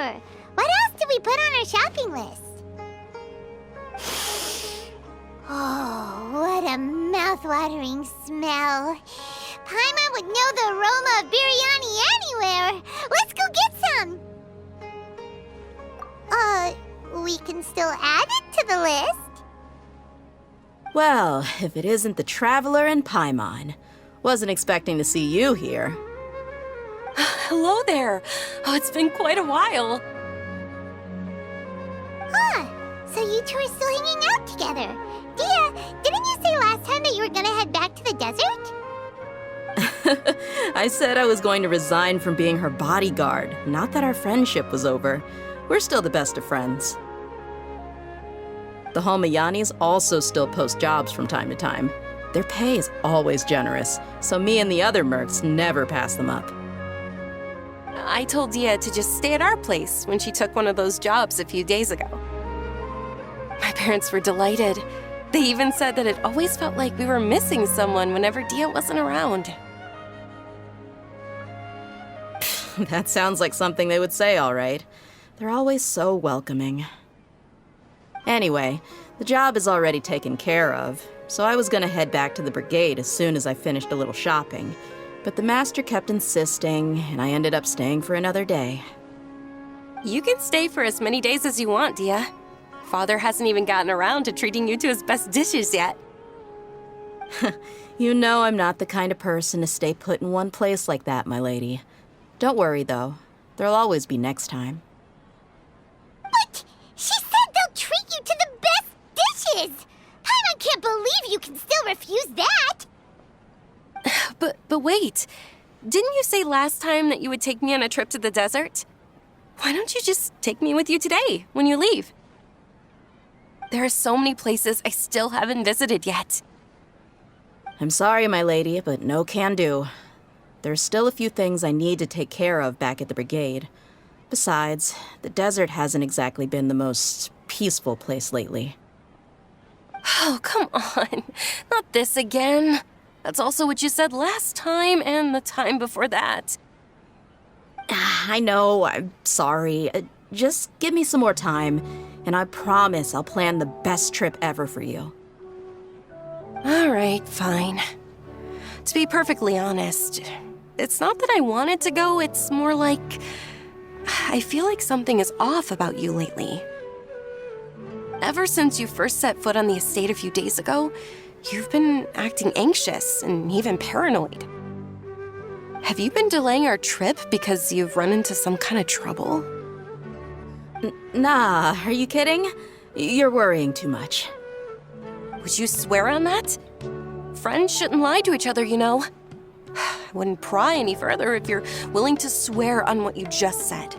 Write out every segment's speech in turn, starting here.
sure. What else did we put on our shopping list? Oh, what a mouth-watering smell. Paimon would know the aroma of biryani anywhere. Let's go get some. We can still add it to the list. Well, if it isn't the Traveler and Paimon. Wasn't expecting to see you here. Hello there. Oh, it's been quite a while. Huh. So you two are still hanging out together. Dehya, didn't you say last time that you were gonna head back to the desert? I said I was going to resign from being her bodyguard, not that our friendship was over. We're still the best of friends. The Halmayanis also still post jobs from time to time. Their pay is always generous, so me and the other mercs never pass them up. I told Dehya to just stay at our place when she took one of those jobs a few days ago. My parents were delighted. They even said that it always felt like we were missing someone whenever Dehya wasn't around. That sounds like something they would say, all right. They're always so welcoming. Anyway, the job is already taken care of, so I was gonna head back to the brigade as soon as I finished a little shopping. But the master kept insisting, and I ended up staying for another day. You can stay for as many days as you want, Dehya. Father hasn't even gotten around to treating you to his best dishes yet. You know I'm not the kind of person to stay put in one place like that, my lady. Don't worry, though. There'll always be next time. But she said they'll treat you to the best dishes! Paimon can't believe you can still refuse that! But wait, didn't you say last time that you would take me on a trip to the desert? Why don't you just take me with you today, when you leave? There are so many places I still haven't visited yet. I'm sorry, my lady, but no can do. There's still a few things I need to take care of back at the brigade. Besides, the desert hasn't exactly been the most peaceful place lately. Oh, come on. Not this again. That's also what you said last time and the time before that. I know, I'm sorry. Just give me some more time, and I promise I'll plan the best trip ever for you. All right, fine. To be perfectly honest, it's not that I wanted to go, it's more like I feel like something is off about you lately. Ever since you first set foot on the estate a few days ago, you've been acting anxious and even paranoid. Have you been delaying our trip because you've run into some kind of trouble? Nah, are you kidding? You're worrying too much. Would you swear on that? Friends shouldn't lie to each other, you know. I wouldn't pry any further if you're willing to swear on what you just said.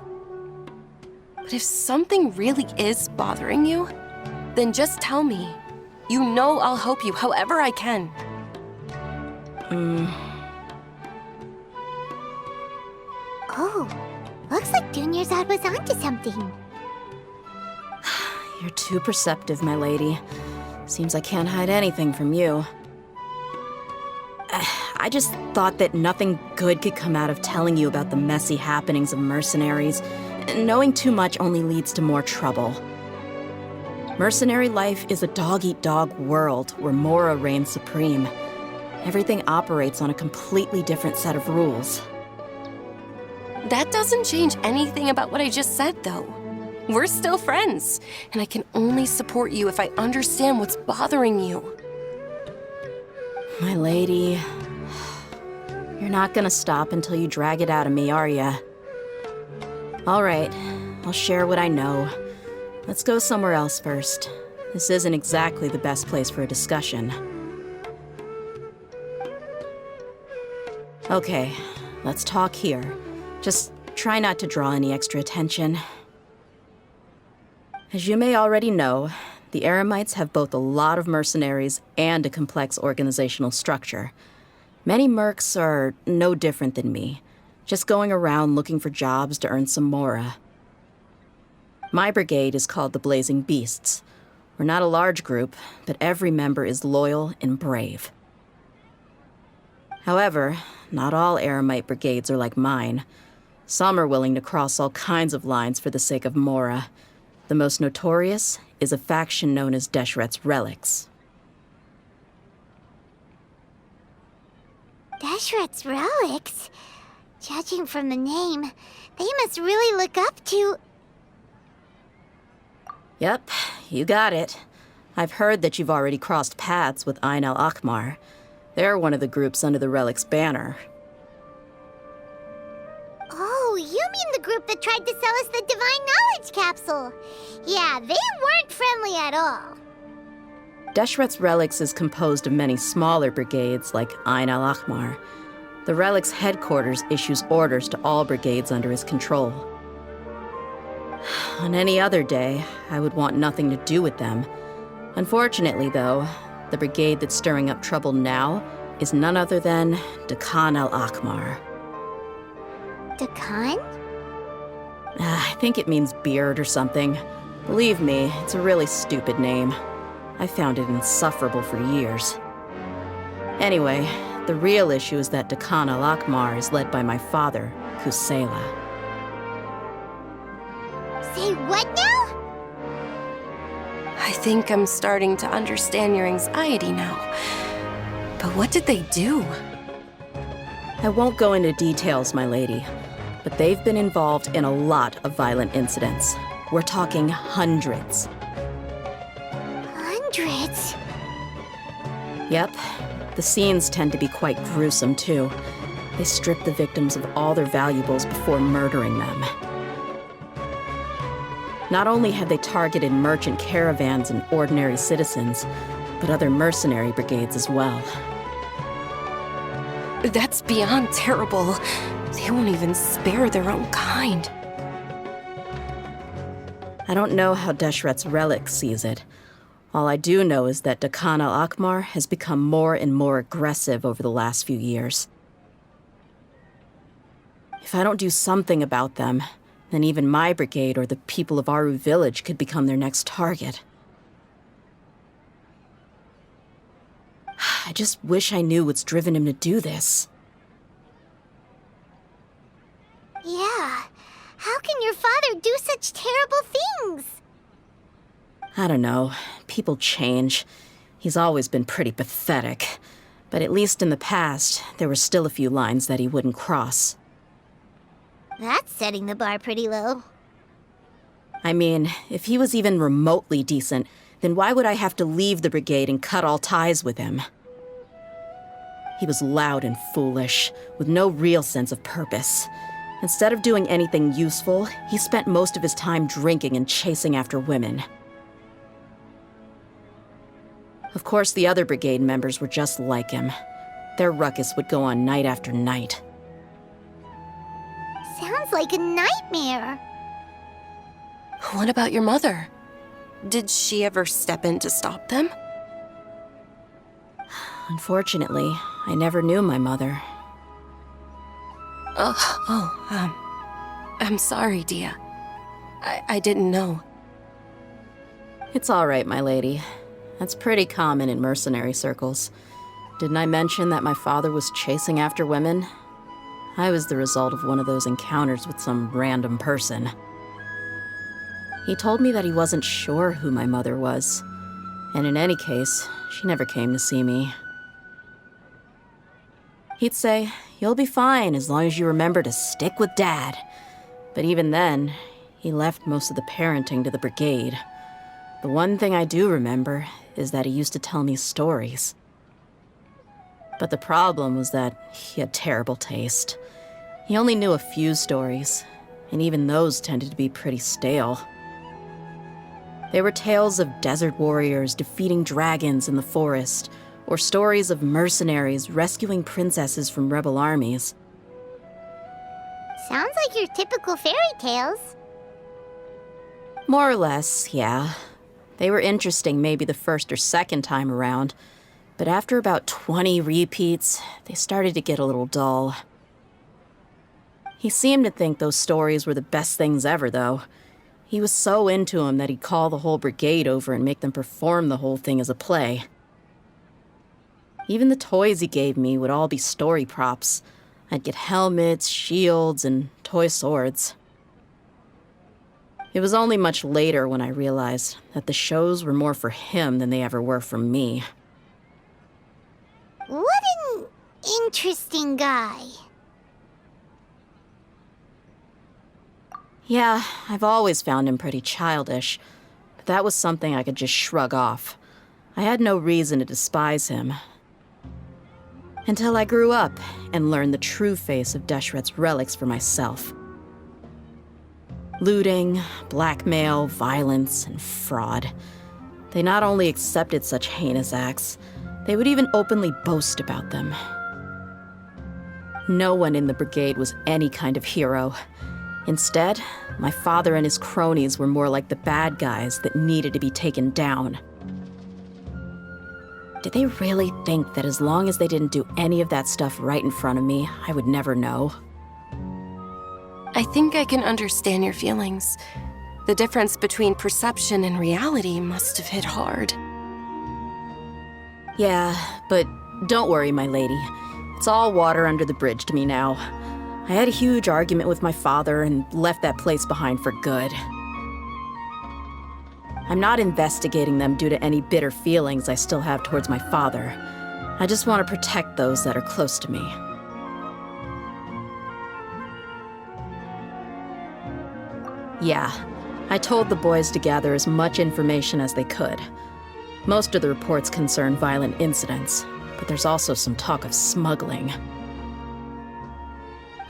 But if something really is bothering you, then just tell me. You know I'll help you however I can. Oh, looks like Dunyarzad was onto something. You're too perceptive, my lady. Seems I can't hide anything from you. I just thought that nothing good could come out of telling you about the messy happenings of mercenaries. Knowing too much only leads to more trouble. Mercenary life is a dog-eat-dog world where Mora reigns supreme. Everything operates on a completely different set of rules. That doesn't change anything about what I just said, though. We're still friends, and I can only support you if I understand what's bothering you. My lady, you're not gonna stop until you drag it out of me, are ya? All right, I'll share what I know. Let's go somewhere else first. This isn't exactly the best place for a discussion. Okay, let's talk here. Just try not to draw any extra attention. As you may already know, the Eremites have both a lot of mercenaries and a complex organizational structure. Many mercs are no different than me, just going around looking for jobs to earn some mora. My brigade is called the Blazing Beasts. We're not a large group, but every member is loyal and brave. However, not all Eremite brigades are like mine. Some are willing to cross all kinds of lines for the sake of Mora. The most notorious is a faction known as Deshret's Relics. Deshret's Relics? Judging from the name, they must really look up to... Yep, you got it. I've heard that you've already crossed paths with Ain al-Akmar. They're one of the groups under the Relic's banner. Oh, you mean the group that tried to sell us the Divine Knowledge Capsule? Yeah, they weren't friendly at all. Deshret's Relics is composed of many smaller brigades like Ain al-Akmar. The Relic's headquarters issues orders to all brigades under his control. On any other day, I would want nothing to do with them. Unfortunately, though, the brigade that's stirring up trouble now is none other than Dehya al-Akmar. Dakan? I think it means beard or something. Believe me, it's a really stupid name. I found it insufferable for years. Anyway, the real issue is that Dehya al-Akmar is led by my father, Kusela. Say what now? I think I'm starting to understand your anxiety now. But what did they do? I won't go into details, my lady, but they've been involved in a lot of violent incidents. We're talking hundreds. Hundreds? Yep. The scenes tend to be quite gruesome, too. They strip the victims of all their valuables before murdering them. Not only have they targeted merchant caravans and ordinary citizens, but other mercenary brigades as well. That's beyond terrible. They won't even spare their own kind. I don't know how Deshret's Relic sees it. All I do know is that Dehya al-Akmar has become more and more aggressive over the last few years. If I don't do something about them, then even my brigade or the people of Aru village could become their next target. I just wish I knew what's driven him to do this. Yeah. How can your father do such terrible things? I don't know. People change. He's always been pretty pathetic. But at least in the past, there were still a few lines that he wouldn't cross. That's setting the bar pretty low. I mean, if he was even remotely decent, then why would I have to leave the brigade and cut all ties with him? He was loud and foolish, with no real sense of purpose. Instead of doing anything useful, he spent most of his time drinking and chasing after women. Of course, the other brigade members were just like him. Their ruckus would go on night after night. Sounds like a nightmare. What about your mother? Did she ever step in to stop them? Unfortunately, I never knew my mother. I'm sorry, Dehya. I didn't know. It's all right, my lady. That's pretty common in mercenary circles. Didn't I mention that my father was chasing after women? I was the result of one of those encounters with some random person. He told me that he wasn't sure who my mother was. And in any case, she never came to see me. He'd say, "You'll be fine as long as you remember to stick with Dad." But even then, he left most of the parenting to the brigade. The one thing I do remember is that he used to tell me stories. But the problem was that he had terrible taste. He only knew a few stories, and even those tended to be pretty stale. They were tales of desert warriors defeating dragons in the forest, or stories of mercenaries rescuing princesses from rebel armies. Sounds like your typical fairy tales. More or less, yeah. They were interesting maybe the first or second time around, but after about 20 repeats, they started to get a little dull. He seemed to think those stories were the best things ever, though. He was so into them that he'd call the whole brigade over and make them perform the whole thing as a play. Even the toys he gave me would all be story props. I'd get helmets, shields, and toy swords. It was only much later when I realized that the shows were more for him than they ever were for me. What an interesting guy. Yeah, I've always found him pretty childish, but that was something I could just shrug off. I had no reason to despise him. Until I grew up and learned the true face of Deshret's relics for myself. Looting, blackmail, violence, and fraud. They not only accepted such heinous acts, they would even openly boast about them. No one in the brigade was any kind of hero. Instead, my father and his cronies were more like the bad guys that needed to be taken down. Did they really think that as long as they didn't do any of that stuff right in front of me, I would never know? I think I can understand your feelings. The difference between perception and reality must have hit hard. Yeah, but don't worry, my lady. It's all water under the bridge to me now. I had a huge argument with my father and left that place behind for good. I'm not investigating them due to any bitter feelings I still have towards my father. I just want to protect those that are close to me. Yeah, I told the boys to gather as much information as they could. Most of the reports concern violent incidents, but there's also some talk of smuggling.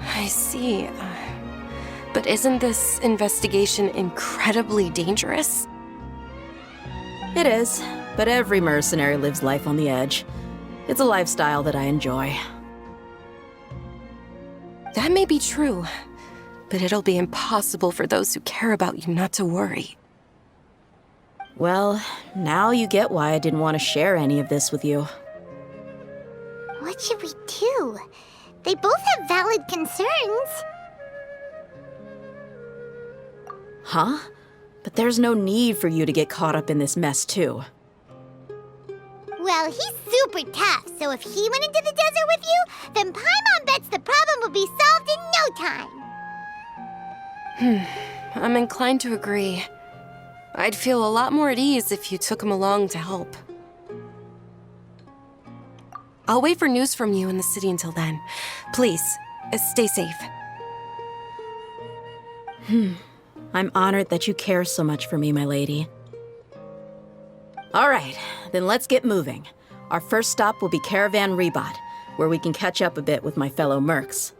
I see. But isn't this investigation incredibly dangerous? It is, but every mercenary lives life on the edge. It's a lifestyle that I enjoy. That may be true, but it'll be impossible for those who care about you not to worry. Well, now you get why I didn't want to share any of this with you. What should we do? They both have valid concerns. Huh? But there's no need for you to get caught up in this mess, too. Well, he's super tough, so if he went into the desert with you, then Paimon bets the problem will be solved in no time. I'm inclined to agree. I'd feel a lot more at ease if you took him along to help. I'll wait for news from you in the city until then. Please, stay safe. I'm honored that you care so much for me, my lady. All right, then let's get moving. Our first stop will be Caravan Rebot, where we can catch up a bit with my fellow mercs.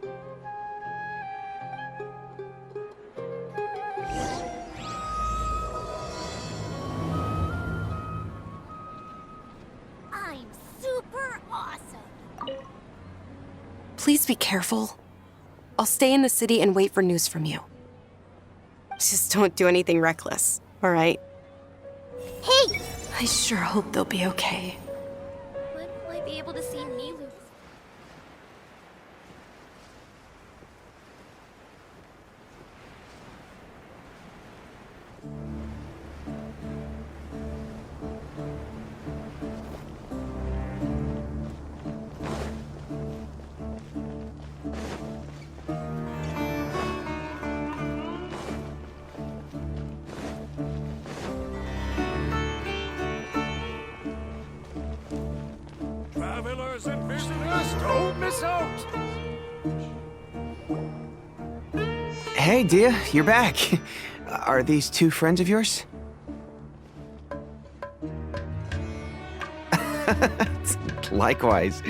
I'm super awesome. Please be careful. I'll stay in the city and wait for news from you. Just don't do anything reckless, all right? Hey! I sure hope they'll be okay. When will I be able to see Nilu? Travelers and visitors, don't miss out! Hey, Dehya, you're back. Are these two friends of yours? Likewise.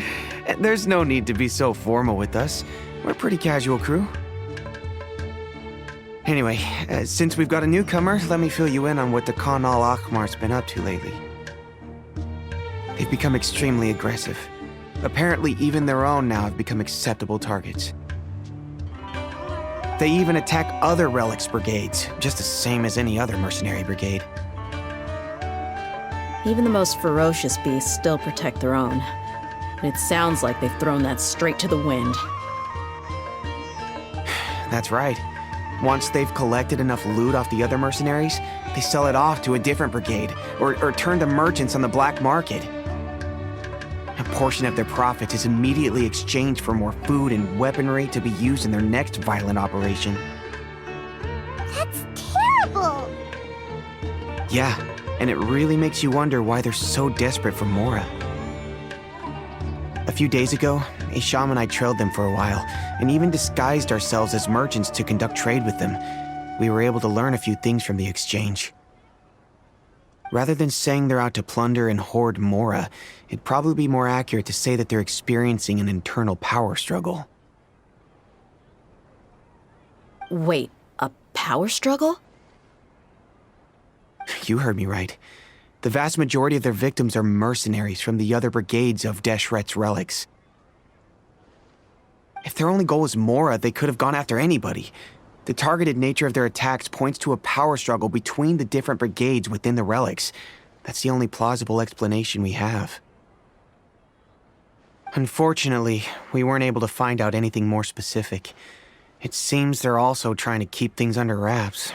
There's no need to be so formal with us. We're a pretty casual crew. Anyway, since we've got a newcomer, let me fill you in on what the Khan al-Ahmar's been up to lately. They've become extremely aggressive. Apparently, even their own now have become acceptable targets. They even attack other relics brigades, just the same as any other mercenary brigade. Even the most ferocious beasts still protect their own. And it sounds like they've thrown that straight to the wind. That's right. Once they've collected enough loot off the other mercenaries, they sell it off to a different brigade, or turn to merchants on the black market. A portion of their profits is immediately exchanged for more food and weaponry to be used in their next violent operation. That's terrible! Yeah, and it really makes you wonder why they're so desperate for Mora. A few days ago, Isham and I trailed them for a while, and even disguised ourselves as merchants to conduct trade with them. We were able to learn a few things from the exchange. Rather than saying they're out to plunder and hoard Mora, it'd probably be more accurate to say that they're experiencing an internal power struggle. Wait, a power struggle? You heard me right. The vast majority of their victims are mercenaries from the other brigades of Deshret's relics. If their only goal was Mora, they could have gone after anybody. The targeted nature of their attacks points to a power struggle between the different brigades within the relics. That's the only plausible explanation we have. Unfortunately, we weren't able to find out anything more specific. It seems they're also trying to keep things under wraps.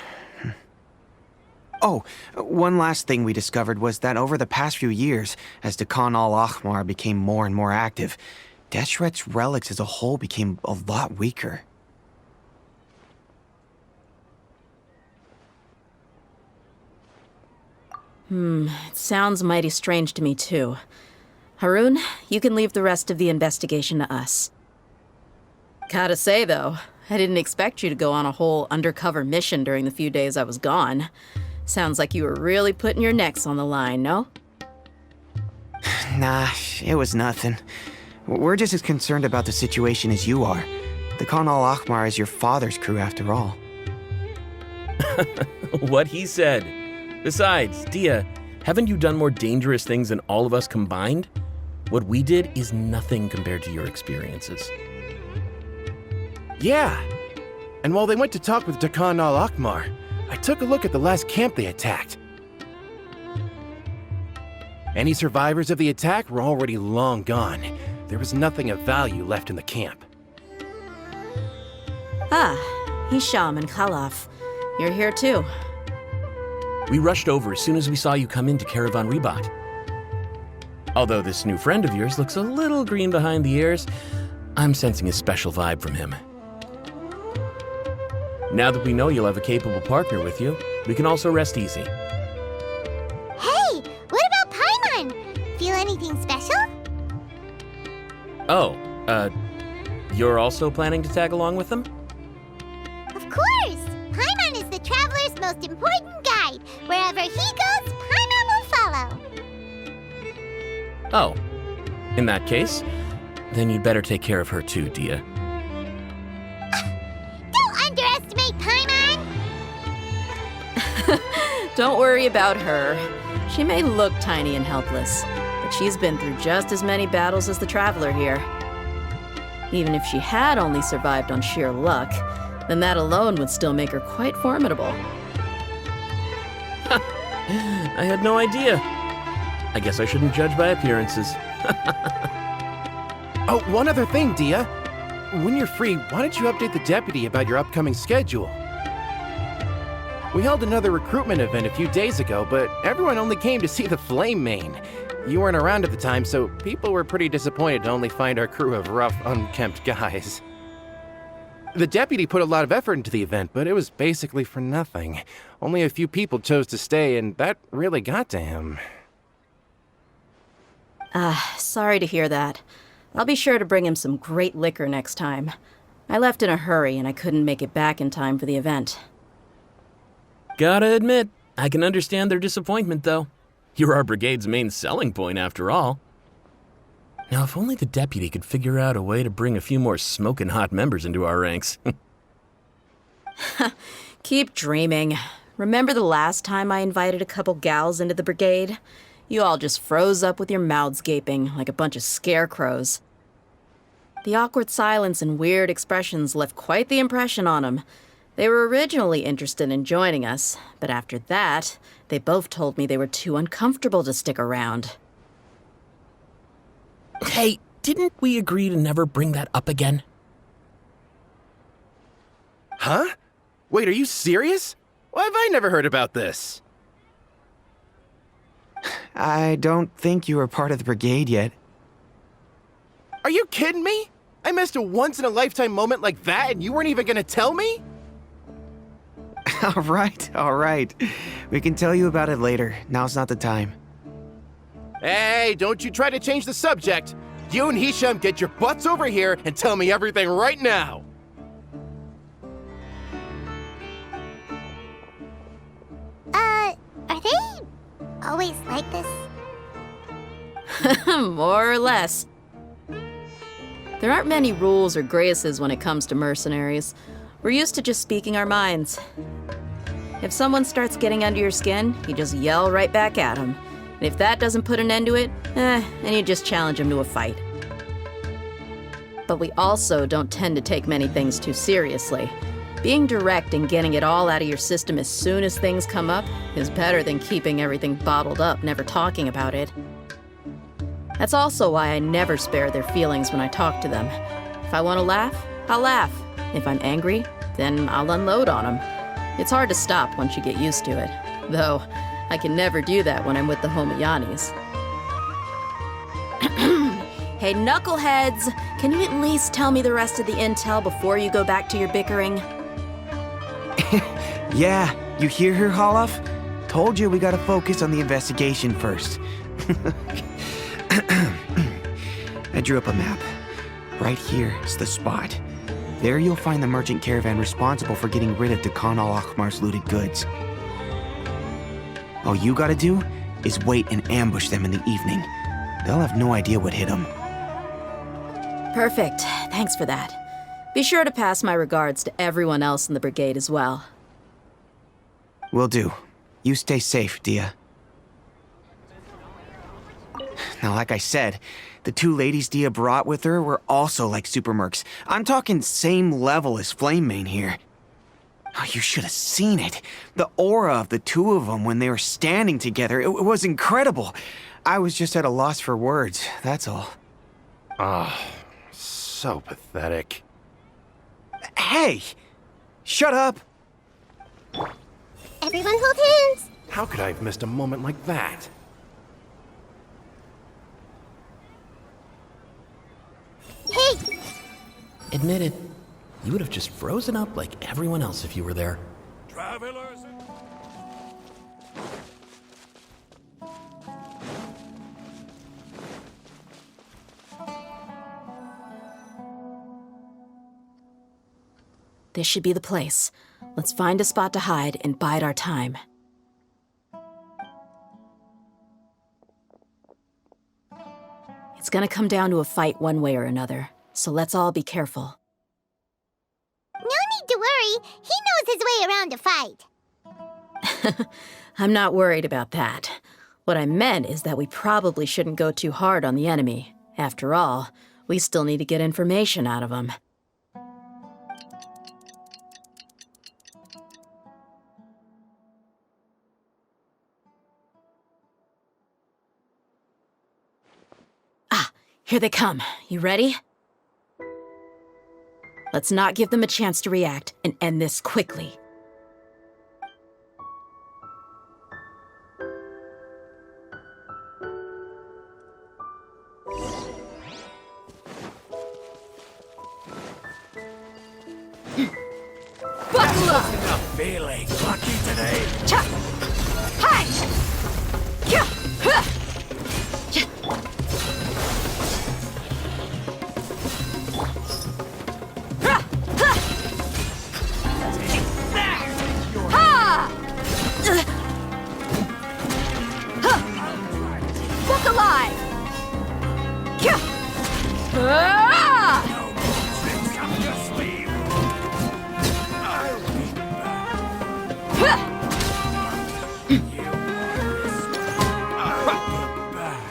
Oh, one last thing we discovered was that over the past few years, as the Khan al-Ahmar became more and more active, Deshret's relics as a whole became a lot weaker. It sounds mighty strange to me, too. Harun, you can leave the rest of the investigation to us. Gotta say, though, I didn't expect you to go on a whole undercover mission during the few days I was gone. Sounds like you were really putting your necks on the line, no? Nah, it was nothing. We're just as concerned about the situation as you are. The Khan al-Ahmar is your father's crew, after all. What he said. Besides, Dehya, haven't you done more dangerous things than all of us combined? What we did is nothing compared to your experiences. Yeah. And while they went to talk with Khan al-Ahmar, I took a look at the last camp they attacked. Any survivors of the attack were already long gone. There was nothing of value left in the camp. Ah, Hisham and Khalaf. You're here too. We rushed over as soon as we saw you come into Caravan Ribat. Although this new friend of yours looks a little green behind the ears, I'm sensing a special vibe from him. Now that we know you'll have a capable partner with you, we can also rest easy. Hey, what about Paimon? Feel anything special? Oh, you're also planning to tag along with them? Of course! Paimon is the traveler's most important guide. Wherever he goes, Paimon will follow. Oh, in that case, then you'd better take care of her too, Dehya. Don't underestimate Paimon! Don't worry about her. She may look tiny and helpless, but she's been through just as many battles as the Traveler here. Even if she had only survived on sheer luck, then that alone would still make her quite formidable. I had no idea. I guess I shouldn't judge by appearances. Oh, one other thing, Dehya. When you're free, why don't you update the deputy about your upcoming schedule? We held another recruitment event a few days ago, but everyone only came to see the Flame Mane. You weren't around at the time, so people were pretty disappointed to only find our crew of rough, unkempt guys. The deputy put a lot of effort into the event, but it was basically for nothing. Only a few people chose to stay, and that really got to him. Sorry to hear that. I'll be sure to bring him some great liquor next time. I left in a hurry and I couldn't make it back in time for the event. Gotta admit, I can understand their disappointment, though. You're our brigade's main selling point, after all. Now, if only the deputy could figure out a way to bring a few more smoking hot members into our ranks. Keep dreaming. Remember the last time I invited a couple gals into the brigade? You all just froze up with your mouths gaping like a bunch of scarecrows. The awkward silence and weird expressions left quite the impression on them. They were originally interested in joining us, but after that, they both told me they were too uncomfortable to stick around. Hey, didn't we agree to never bring that up again? Huh? Wait, are you serious? Why have I never heard about this? I don't think you were part of the brigade yet. Are you kidding me? I missed a once-in-a-lifetime moment like that and you weren't even gonna tell me? All right. We can tell you about it later. Now's not the time. Hey, don't you try to change the subject. You and Hisham get your butts over here and tell me everything right now. Are they always like this? More or less. There aren't many rules or graces when it comes to mercenaries. We're used to just speaking our minds. If someone starts getting under your skin, you just yell right back at them. And if that doesn't put an end to it, then you just challenge them to a fight. But we also don't tend to take many things too seriously. Being direct and getting it all out of your system as soon as things come up is better than keeping everything bottled up, never talking about it. That's also why I never spare their feelings when I talk to them. If I want to laugh, I'll laugh. If I'm angry, then I'll unload on them. It's hard to stop once you get used to it. Though, I can never do that when I'm with the Homayanis. Hey, knuckleheads! Can you at least tell me the rest of the intel before you go back to your bickering? Yeah, you hear her, Holloff? Told you we gotta focus on the investigation first. I drew up a map. Right here is the spot. There you'll find the merchant caravan responsible for getting rid of Khan al-Akhmar's looted goods. All you gotta do is wait and ambush them in the evening. They'll have no idea what hit them. Perfect. Thanks for that. Be sure to pass my regards to everyone else in the brigade as well. Will do. You stay safe, Dehya. Now, like I said, the two ladies Dehya brought with her were also like super mercs. I'm talking same level as Flamemane here. Oh, you should have seen it. The aura of the two of them when they were standing together, it was incredible. I was just at a loss for words, that's all. So pathetic. Hey! Shut up! Everyone hold hands. How could I have missed a moment like that? Hey! Admit it, you would have just frozen up like everyone else if you were there. Travelers and... This should be the place. Let's find a spot to hide and bide our time. It's gonna come down to a fight one way or another, so let's all be careful. No need to worry. He knows his way around a fight. I'm not worried about that. What I meant is that we probably shouldn't go too hard on the enemy. After all, we still need to get information out of them. Here they come. You ready? Let's not give them a chance to react and end this quickly. Buckle up! Not feeling lucky today. Cha! Hi! Kya! Huh! Look alive! Kya! Ah! No more tricks up your sleeve. I'll be back. Huh! You worst. I'll be back.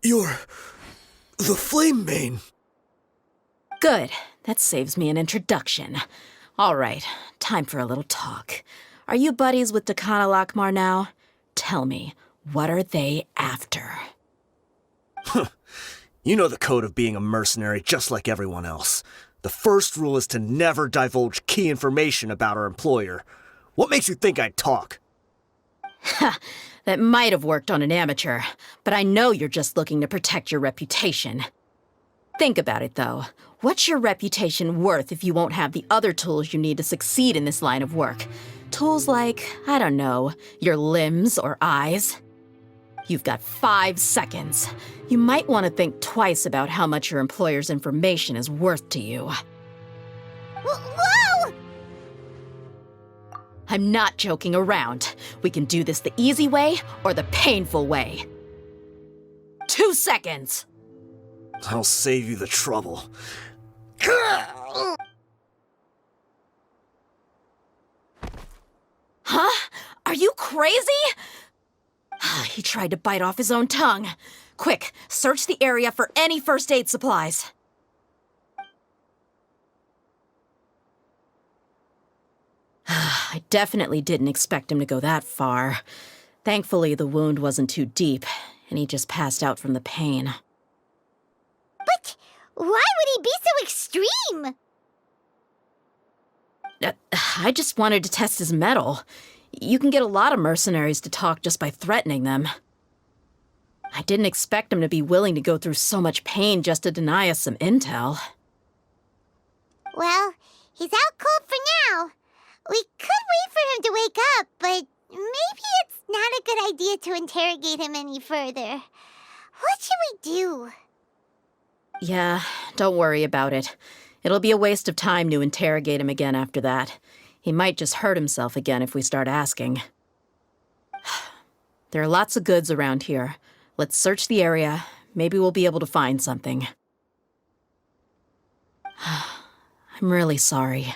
You're the Flamemane. Good. That saves me an introduction. All right, time for a little talk. Are you buddies with Khan al-Akhmar now? Tell me, what are they after? You know the code of being a mercenary just like everyone else. The first rule is to never divulge key information about our employer. What makes you think I'd talk? That might have worked on an amateur, but I know you're just looking to protect your reputation. Think about it, though. What's your reputation worth if you won't have the other tools you need to succeed in this line of work? Tools like, I don't know, your limbs or eyes? You've got 5 seconds. You might want to think twice about how much your employer's information is worth to you. Whoa! I'm not joking around. We can do this the easy way or the painful way. 2 seconds! I'll save you the trouble. Huh? Are you crazy? He tried to bite off his own tongue. Quick, search the area for any first aid supplies. I definitely didn't expect him to go that far. Thankfully, the wound wasn't too deep, and he just passed out from the pain. But why would he be so extreme? I just wanted to test his mettle. You can get a lot of mercenaries to talk just by threatening them. I didn't expect him to be willing to go through so much pain just to deny us some intel. Well, he's out cold for now. We could wait for him to wake up, but maybe it's not a good idea to interrogate him any further. What should we do? Yeah, don't worry about it. It'll be a waste of time to interrogate him again after that. He might just hurt himself again if we start asking. There are lots of goods around here. Let's search the area. Maybe we'll be able to find something. I'm really sorry.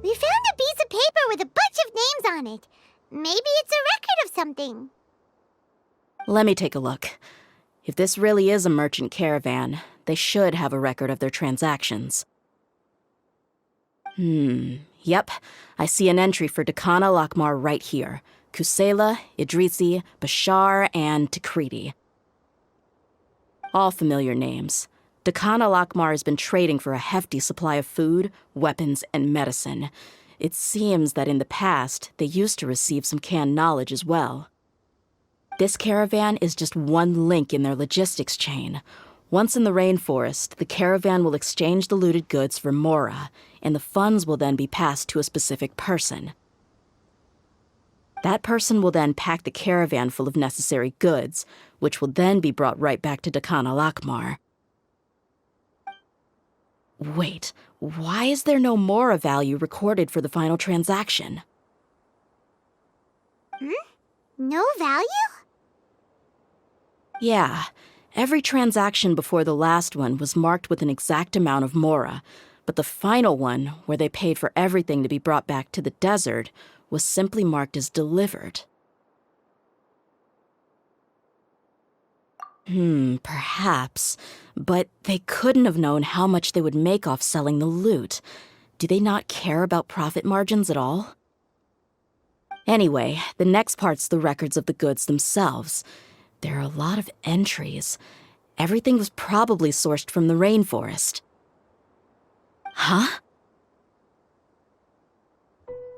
We found a piece of paper with a bunch of names on it. Maybe it's a record of something. Let me take a look. If this really is a merchant caravan, they should have a record of their transactions. Yep. I see an entry for Dakana Lakmar right here. Kusela, Idrisi, Bashar, and Takriti. All familiar names. Dakana Lakmar has been trading for a hefty supply of food, weapons, and medicine. It seems that in the past, they used to receive some canned knowledge as well. This caravan is just one link in their logistics chain. Once in the rainforest, the caravan will exchange the looted goods for Mora, and the funds will then be passed to a specific person. That person will then pack the caravan full of necessary goods, which will then be brought right back to Dakana Lakmar. Wait, why is there no Mora value recorded for the final transaction? No value? Yeah, every transaction before the last one was marked with an exact amount of Mora, but the final one, where they paid for everything to be brought back to the desert, was simply marked as delivered. Perhaps. But they couldn't have known how much they would make off selling the loot. Do they not care about profit margins at all? Anyway, the next part's the records of the goods themselves. There are a lot of entries. Everything was probably sourced from the rainforest. Huh?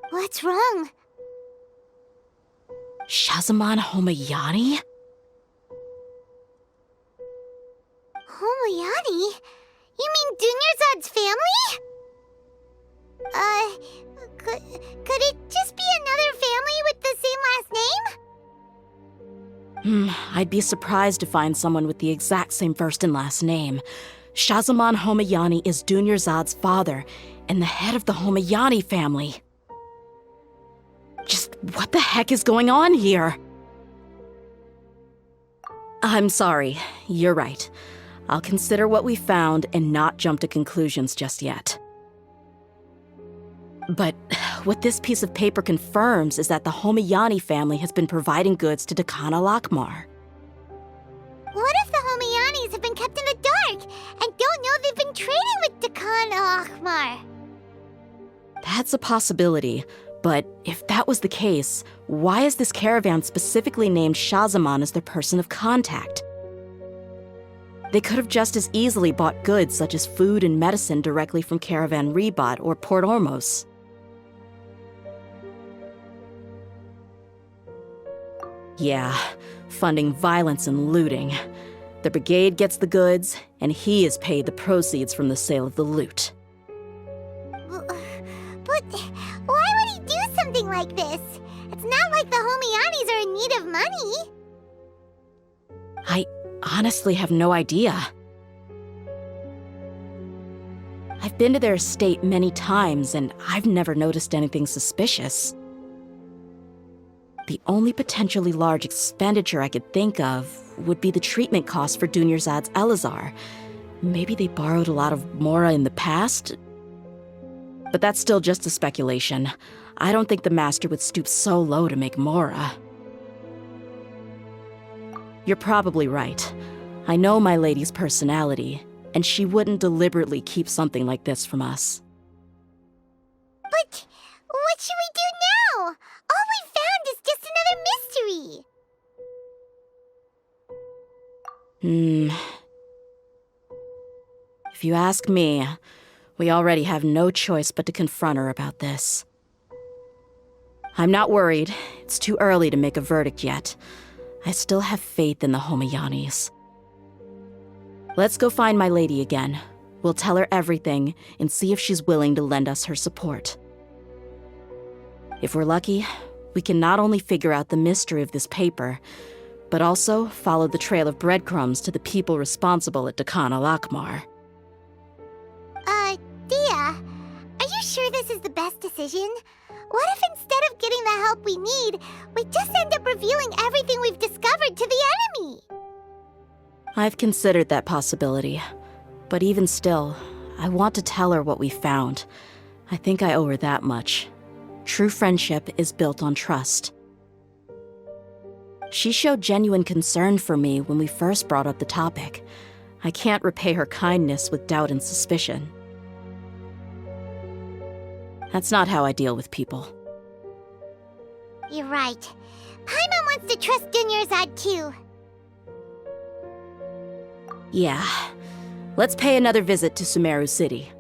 What's wrong? Shazaman Homayani? Homayani? You mean Dunyarzad's family? Could it just be another family with the same last name? I'd be surprised to find someone with the exact same first and last name. Shahzaman Homayani is Dunyarzad's father and the head of the Homayani family. Just what the heck is going on here? I'm sorry, you're right. I'll consider what we found and not jump to conclusions just yet. But what this piece of paper confirms is that the Homayani family has been providing goods to Dekhan al-Akmar. What if the Homayanis have been kept in the dark and don't know they've been trading with Dekhan al-Akmar? That's a possibility, but if that was the case, why is this caravan specifically named Shahzaman as their person of contact? They could have just as easily bought goods such as food and medicine directly from Caravan Ribat or Port Ormos. Yeah, funding violence and looting. The brigade gets the goods, and he is paid the proceeds from the sale of the loot. But why would he do something like this? It's not like the Homayanis are in need of money. I honestly have no idea. I've been to their estate many times, and I've never noticed anything suspicious. The only potentially large expenditure I could think of would be the treatment costs for Dunyarzad's Elazar. Maybe they borrowed a lot of Mora in the past? But that's still just a speculation. I don't think the Master would stoop so low to make Mora. You're probably right. I know my lady's personality, and she wouldn't deliberately keep something like this from us. But what should we do now? All we found is just another mystery. If you ask me, we already have no choice but to confront her about this. I'm not worried. It's too early to make a verdict yet. I still have faith in the Homayanis. Let's go find my lady again. We'll tell her everything and see if she's willing to lend us her support. If we're lucky, we can not only figure out the mystery of this paper, but also follow the trail of breadcrumbs to the people responsible at Dekhan al-Akmar. Dehya, are you sure this is the best decision? What if instead of getting the help we need, we just end up revealing everything we've discovered to the enemy? I've considered that possibility, but even still, I want to tell her what we found. I think I owe her that much. True friendship is built on trust. She showed genuine concern for me when we first brought up the topic. I can't repay her kindness with doubt and suspicion. That's not how I deal with people. You're right. Paimon wants to trust Dunyarzad too. Yeah. Let's pay another visit to Sumeru City.